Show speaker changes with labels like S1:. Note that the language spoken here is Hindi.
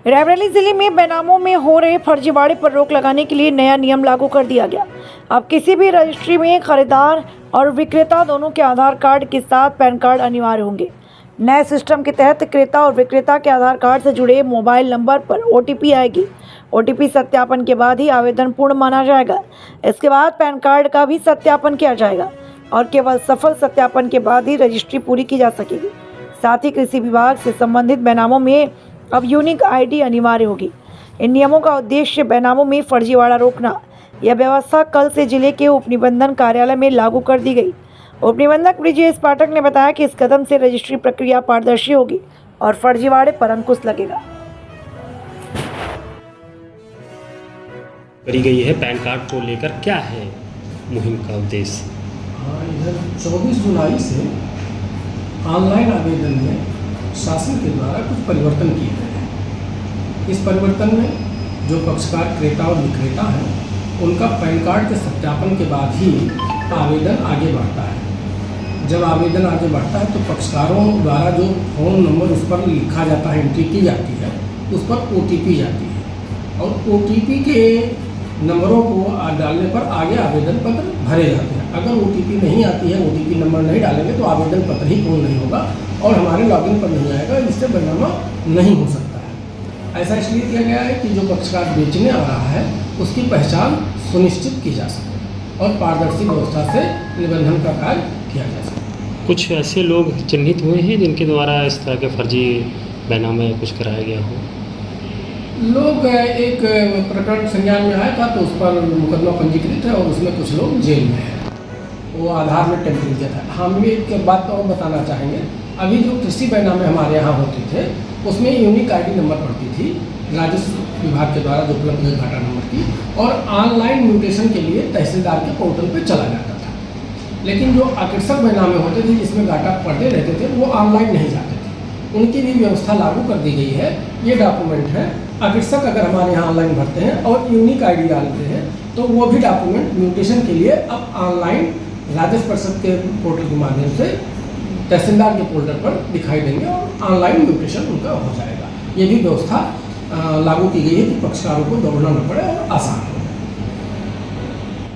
S1: रायबरेली जिले में बेनामों में हो रहे फर्जीवाड़े पर रोक लगाने के लिए नया नियम लागू कर दिया गया। अब किसी भी रजिस्ट्री में खरीदार और विक्रेता दोनों के आधार कार्ड के साथ पैन कार्ड अनिवार्य होंगे। नए सिस्टम के तहत क्रेता और विक्रेता के आधार कार्ड से जुड़े मोबाइल नंबर पर OTP आएगी। OTP सत्यापन के बाद ही आवेदन पूर्ण माना जाएगा। इसके बाद पैन कार्ड का भी सत्यापन किया जाएगा और केवल सफल सत्यापन के बाद ही रजिस्ट्री पूरी की जा सकेगी। साथ ही कृषि विभाग से संबंधित बेनामों में अब यूनिक ID अनिवार्य होगी। इन नियमों का उद्देश्य बेनामों में फर्जीवाड़ा रोकना। यह व्यवस्था कल से जिले के उपनिबंधन कार्यालय में लागू कर दी गई। उपनिबंधक ब्रिजेश पाठक ने बताया कि इस कदम से रजिस्ट्री प्रक्रिया पारदर्शी होगी और फर्जीवाड़े पर अंकुश लगेगा।
S2: करी गई है पैन कार्ड को लेकर, क्या है मुहिम का उद्देश्य?
S3: इधर 24 जुलाई से ऑनलाइन आवेदन में शासन के द्वारा कुछ परिवर्तन किए गए हैं। इस परिवर्तन में जो पक्षकार क्रेता और विक्रेता हैं उनका पैन कार्ड के सत्यापन के बाद ही आवेदन आगे बढ़ता है। जब आवेदन आगे बढ़ता है तो पक्षकारों द्वारा जो फ़ोन नंबर उस पर लिखा जाता है, एंट्री की जाती है, उस पर OTP जाती है और OTP के नंबरों को डालने पर आगे आवेदन पत्र भरे जाते हैं। अगर OTP नहीं आती है, OTP नंबर नहीं डालेंगे तो आवेदन पत्र ही पूर्ण नहीं होगा और हमारे लॉगिन पर नहीं आएगा, इससे बेनामा नहीं हो सकता है। ऐसा इसलिए किया गया है कि जो पक्षकार बेचने आ रहा है उसकी पहचान सुनिश्चित की जा सके और पारदर्शी व्यवस्था से निबंधन का कार्य किया जा सके।
S2: कुछ ऐसे लोग चिन्हित हुए हैं जिनके द्वारा इस तरह के फर्जी बेनामे कुछ कराया गया हो?
S3: लोग एक प्रकरण संज्ञान में आया था तो उस पर मुकदमा पंजीकृत है और उसमें कुछ लोग जेल में हैं। वो आधार में टेम्परिंग किया था। हम भी एक बात और बताना चाहेंगे, अभी जो कृषि बेनामे हमारे यहाँ होते थे उसमें यूनिक ID नंबर पड़ती थी राजस्व विभाग के द्वारा जो उपलब्ध है घाटा नंबर की, और ऑनलाइन म्यूटेशन के लिए तहसीलदार के पोर्टल पर चला जाता था। लेकिन जो आकर्षक बेनामे होते थे जिसमें घाटा पड़ते रहते थे वो ऑनलाइन नहीं जाते थे, उनकी भी व्यवस्था लागू कर दी गई है। ये डॉक्यूमेंट है, आकर्षक अगर हमारे यहाँ ऑनलाइन भरते हैं और यूनिक ID डालते हैं तो वो भी डॉक्यूमेंट म्यूटेशन के लिए अब ऑनलाइन राजस्व परिषद के पोर्टल के माध्यम से तहसीलदार के पोर्टल पर दिखाई देंगे और ऑनलाइन म्यूटेशन उनका हो जाएगा। ये भी व्यवस्था लागू की गई है कि पक्षकारों को दौड़ना न पड़े और आसान हो।